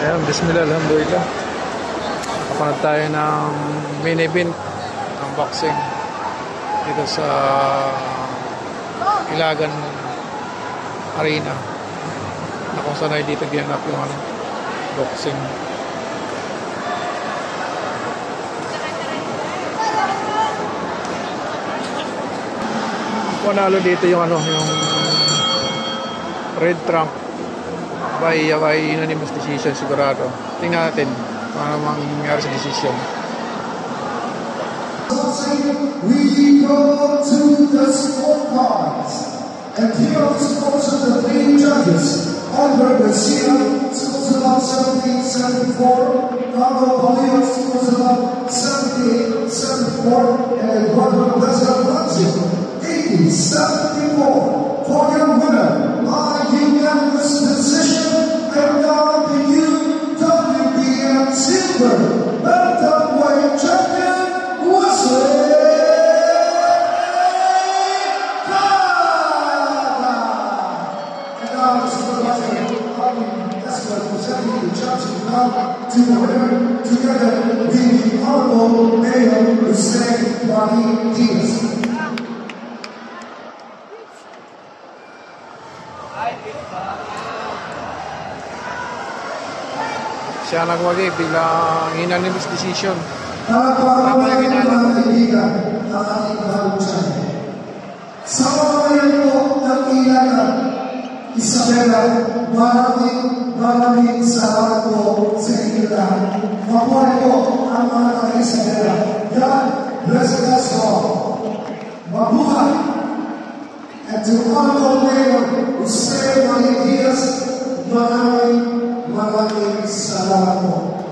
Ayan, bismillah, alhamdulillah. Kapanood tayo ng main event ng boxing dito sa Ilagan Arena na kung saan ay dito ginanap yung boxing. Panalo dito yung yung red trunk by unanimous decision sigurado. Tingnan natin paano mangyari sa decision. We go to the scorecards, and here are the scores of the three judges. Albert Garcia scores about 78-74, Carlo Bolívar scores about 78-74, and Eduardo Desarrazio 80-74. For your winner, by unanimous decision, and now the UWBM Silver Bantamweight Champion, Wesley Cava. And now this is the Escort presenting the championship now to the winner, together with the Honorable Mayor Hussein Wahid Diaz. Siya nagwagi bilang unanimous decision. Napakawala ng mga kaibigan ng ating kahalusan. Sa pamamayan po ng Ilagan, Isabela, maraming salamat po sa inyo lahat. Mabuhay po ang mga taga-Isabela. God bless us all. Mabuhay. At to Honorable Mayor Hussein Wahid Diaz, maraming salamat po.